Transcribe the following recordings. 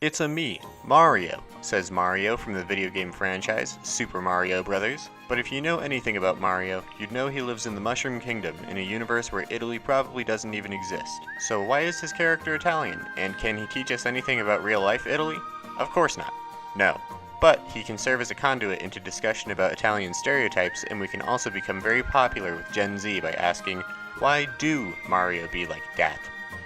It's a me, Mario, says Mario from the video game franchise, Super Mario Bros. But if you know anything about Mario, you'd know he lives in the Mushroom Kingdom in a universe where Italy probably doesn't even exist. So why is his character Italian, and can he teach us anything about real-life Italy? Of course not. No. But he can serve as a conduit into discussion about Italian stereotypes, and we can also become very popular with Gen Z by asking, why do Mario be like dat?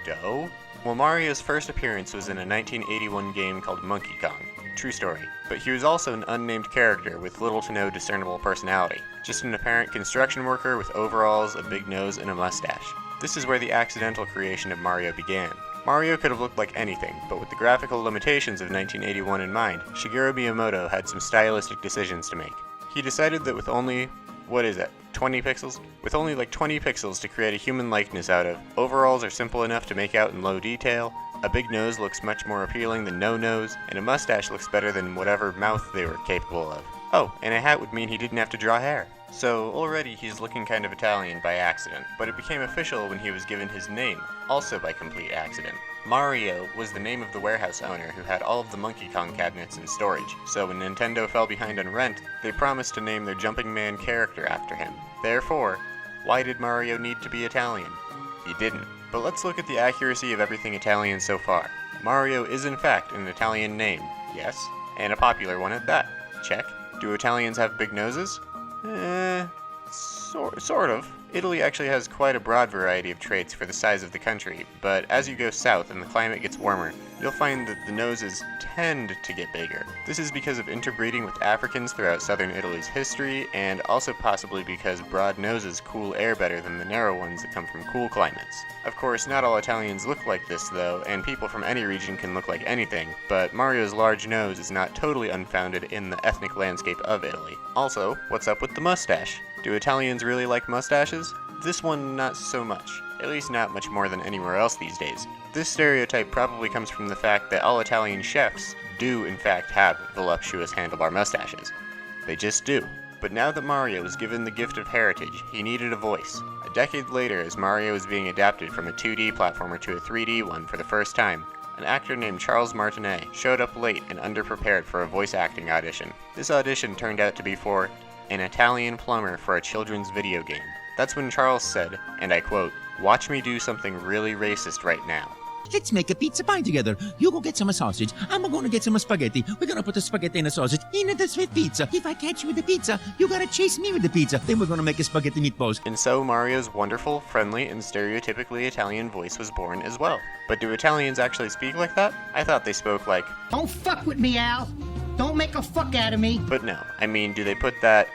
Dough? Well, Mario's first appearance was in a 1981 game called Monkey Kong. True story. But he was also an unnamed character with little to no discernible personality. Just an apparent construction worker with overalls, a big nose, and a mustache. This is where the accidental creation of Mario began. Mario could have looked like anything, but with the graphical limitations of 1981 in mind, Shigeru Miyamoto had some stylistic decisions to make. He decided that with only, 20 pixels? With only like 20 pixels to create a human likeness out of, overalls are simple enough to make out in low detail, a big nose looks much more appealing than no nose, and a mustache looks better than whatever mouth they were capable of. Oh, and a hat would mean he didn't have to draw hair. So already he's looking kind of Italian by accident, but it became official when he was given his name, also by complete accident. Mario was the name of the warehouse owner who had all of the Monkey Kong cabinets in storage, so when Nintendo fell behind on rent, they promised to name their Jumping Man character after him. Therefore, why did Mario need to be Italian? He didn't. But let's look at the accuracy of everything Italian so far. Mario is in fact an Italian name, yes, and a popular one at that. Check. Do Italians have big noses? Sort of. Italy actually has quite a broad variety of traits for the size of the country, but as you go south and the climate gets warmer, you'll find that the noses tend to get bigger. This is because of interbreeding with Africans throughout southern Italy's history, and also possibly because broad noses cool air better than the narrow ones that come from cool climates. Of course, not all Italians look like this though, and people from any region can look like anything, but Mario's large nose is not totally unfounded in the ethnic landscape of Italy. Also, what's up with the mustache? Do Italians really like mustaches? This one not so much. At least not much more than anywhere else these days. This stereotype probably comes from the fact that all Italian chefs do in fact have voluptuous handlebar mustaches. They just do. But now that Mario was given the gift of heritage, he needed a voice. A decade later, as Mario was being adapted from a 2D platformer to a 3D one for the first time, an actor named Charles Martinet showed up late and underprepared for a voice acting audition. This audition turned out to be for an Italian plumber for a children's video game. That's when Charles said, and I quote, "Watch me do something really racist right now." Let's make a pizza pie together. You go get some sausage. I'm gonna get some spaghetti. We're gonna put the spaghetti and the sausage in the sweet pizza. If I catch you with the pizza, you gotta chase me with the pizza. Then we're gonna make a spaghetti meatballs. And so Mario's wonderful, friendly, and stereotypically Italian voice was born as well. But do Italians actually speak like that? I thought they spoke like, "Don't fuck with me, Al. Don't make a fuck out of me." But no. I mean, do they put that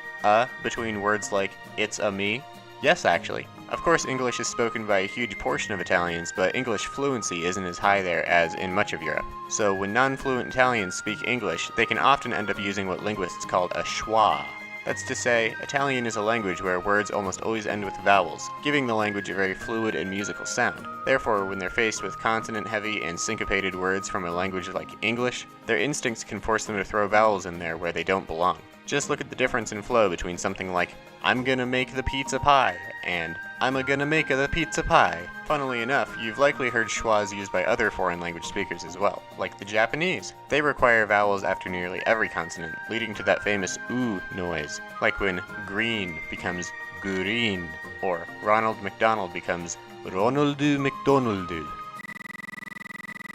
between words like, it's a me? Yes, actually. Of course, English is spoken by a huge portion of Italians, but English fluency isn't as high there as in much of Europe. So when non-fluent Italians speak English, they can often end up using what linguists call a schwa. That's to say, Italian is a language where words almost always end with vowels, giving the language a very fluid and musical sound. Therefore, when they're faced with consonant-heavy and syncopated words from a language like English, their instincts can force them to throw vowels in there where they don't belong. Just look at the difference in flow between something like, "I'm gonna make the pizza pie," and "I'm a-gonna make the pizza pie." Funnily enough, you've likely heard schwas used by other foreign language speakers as well, like the Japanese. They require vowels after nearly every consonant, leading to that famous oo noise, like when green becomes green, or Ronald McDonald becomes Ronaldu McDonaldu.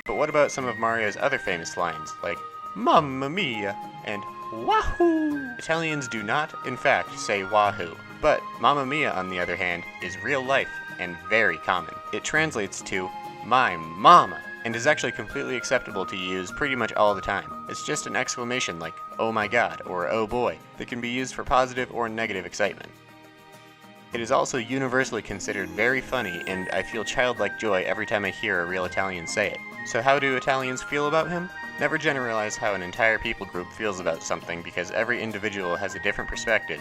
But what about some of Mario's other famous lines, like "Mamma mia" and "Wahoo"? Italians do not, in fact, say wahoo, but Mamma Mia, on the other hand, is real life and very common. It translates to "my mama," and is actually completely acceptable to use pretty much all the time. It's just an exclamation like "oh my god" or "oh boy" that can be used for positive or negative excitement. It is also universally considered very funny, and I feel childlike joy every time I hear a real Italian say it. So how do Italians feel about him? Never generalize how an entire people group feels about something because every individual has a different perspective.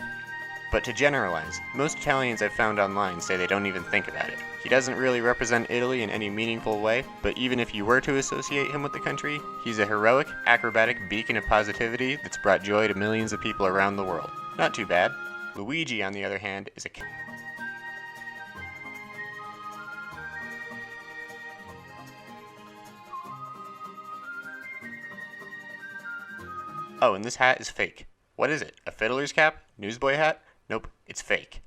But to generalize, most Italians I've found online say they don't even think about it. He doesn't really represent Italy in any meaningful way, but even if you were to associate him with the country, he's a heroic, acrobatic beacon of positivity that's brought joy to millions of people around the world. Not too bad. Luigi, on the other hand, is a Oh, and this hat is fake. What is it? A fiddler's cap? Newsboy hat? Nope, it's fake.